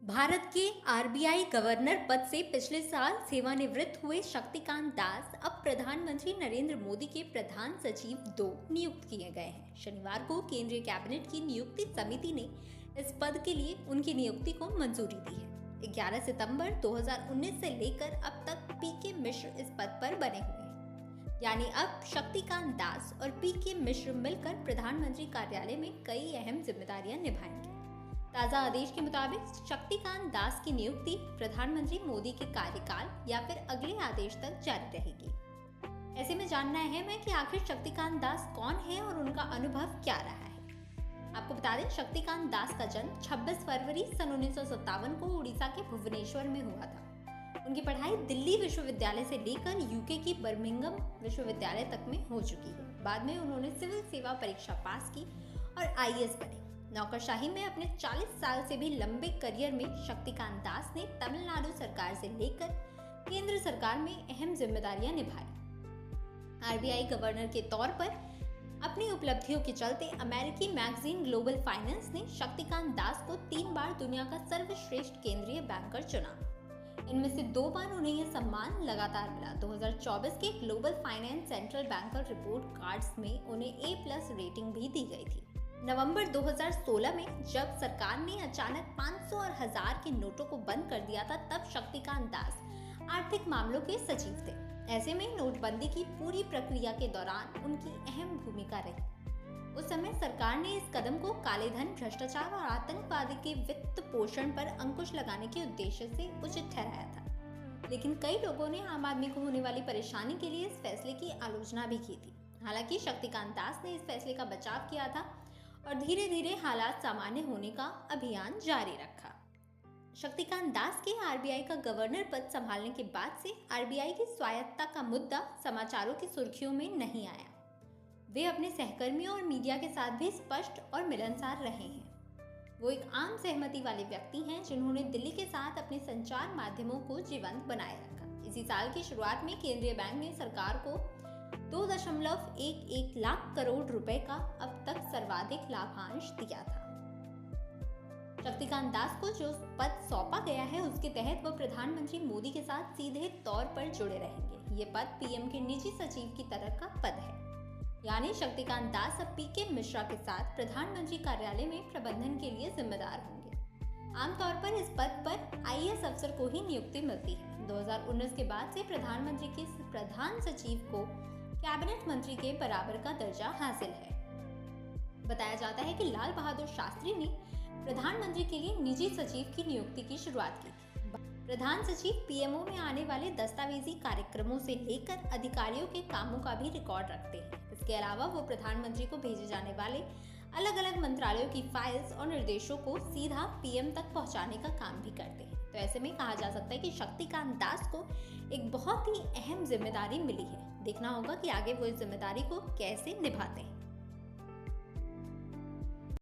भारत के RBI governor पद से पिछले साल सेवानिवृत्त हुए शक्तिकांत दास अब प्रधानमंत्री नरेंद्र मोदी के प्रधान सचिव 2 नियुक्त किए गए हैं। शनिवार को केंद्रीय कैबिनेट की नियुक्ति समिति ने इस पद के लिए उनकी नियुक्ति को मंजूरी दी है। 11 सितंबर 2019 से लेकर अब तक पीके मिश्र इस पद पर बने हुए हैं, यानी अब शक्तिकांत दास और पीके मिश्र मिलकर प्रधानमंत्री कार्यालय में कई अहम जिम्मेदारियां निभाएंगे। ताजा आदेश के मुताबिक शक्तिकांत दास की नियुक्ति प्रधानमंत्री मोदी के कार्यकाल या फिर अगले आदेश तक जारी रहेगी। ऐसे में जानना अहम है कि आखिर शक्तिकांत दास कौन है और उनका अनुभव क्या रहा है। आपको बता दें, शक्तिकांत दास का जन्म 26 फरवरी सन 1957 को उड़ीसा के भुवनेश्वर में हुआ था। उनकी पढ़ाई दिल्ली विश्वविद्यालय से लेकर यूके की बर्मिंघम विश्वविद्यालय तक में हो चुकी है। बाद में उन्होंने सिविल सेवा परीक्षा पास की और आईएएस बने। नौकरशाही में अपने 40 साल से भी लंबे करियर में शक्तिकांत दास ने तमिलनाडु सरकार से लेकर केंद्र सरकार में अहम जिम्मेदारियां निभाई। आरबीआई गवर्नर के तौर पर अपनी उपलब्धियों के चलते अमेरिकी मैगजीन ग्लोबल फाइनेंस ने शक्तिकांत दास को 3 बार दुनिया का सर्वश्रेष्ठ केंद्रीय बैंकर चुना। इनमें से 2 बार उन्हें यह सम्मान लगातार मिला। 2024 के global finance central banker report cards में उन्हें A+ रेटिंग भी दी गई थी। नवंबर 2016 में जब सरकार ने अचानक 500 और 1000 के नोटों को बंद कर दिया था, तब शक्तिकांत दास आर्थिक मामलों के सचिव थे। ऐसे में नोटबंदी की पूरी प्रक्रिया के दौरान उनकी अहम भूमिका रही। उस समय सरकार ने इस कदम को काले धन, भ्रष्टाचार और आतंकवादी के वित्त पोषण पर अंकुश लगाने के उद्देश्य से उचित ठहराया था। लेकिन कई लोगों ने आम आदमी को होने वाली परेशानी के लिए इस फैसले की आलोचना भी की थी। हालांकि शक्तिकांत दास ने इस फैसले का बचाव किया था और धीरे धीरे हालात सामान्य होने का अभियान जारी रखा। शक्तिकांत दास के आरबीआई का गवर्नर पद संभालने के बाद से आरबीआई की स्वायत्तता का मुद्दा समाचारों की सुर्खियों में नहीं आया। वे अपने सहकर्मियों और मीडिया के साथ भी स्पष्ट और मिलनसार रहे हैं। वो एक आम सहमति वाले व्यक्ति हैं जिन्होंने दिल्ली के साथ अपने संचार माध्यमों को जीवंत बनाए रखा। इसी साल की शुरुआत में केंद्रीय बैंक ने सरकार को 2.11 लाख करोड़ रुपए का अब तक सर्वाधिक लाभांश दिया था। शक्तिकांत दास को जो पद सौंपा गया है, उसके तहत वह प्रधानमंत्री मोदी के साथ सीधे तौर पर जुड़े रहेंगे। ये पद पीएम के निजी सचिव की तरह का पद है, यानी शक्तिकांत दास अब पीके मिश्रा के साथ प्रधानमंत्री कार्यालय में प्रबंधन के लिए जिम्मेदार होंगे। आमतौर पर इस पद पर आईएएस अफसर को ही नियुक्ति मिलती है। 2019 के बाद से प्रधानमंत्री के प्रधान सचिव को कैबिनेट मंत्री के बराबर का दर्जा हासिल है। बताया जाता है कि लाल बहादुर शास्त्री ने प्रधानमंत्री के लिए निजी सचिव की नियुक्ति की शुरुआत की थी। प्रधान सचिव पीएमओ में आने वाले दस्तावेजी कार्यक्रमों से लेकर अधिकारियों के कामों का भी रिकॉर्ड रखते हैं। इसके अलावा वो प्रधानमंत्री को भेजे जाने वाले अलग अलग मंत्रालयों की फाइल्स और निर्देशों को सीधा पीएम तक पहुंचाने का काम भी करते हैं। तो ऐसे में कहा जा सकता है कि शक्तिकांत दास को एक बहुत ही अहम जिम्मेदारी मिली है। देखना होगा कि आगे वो इस जिम्मेदारी को कैसे निभाते हैं।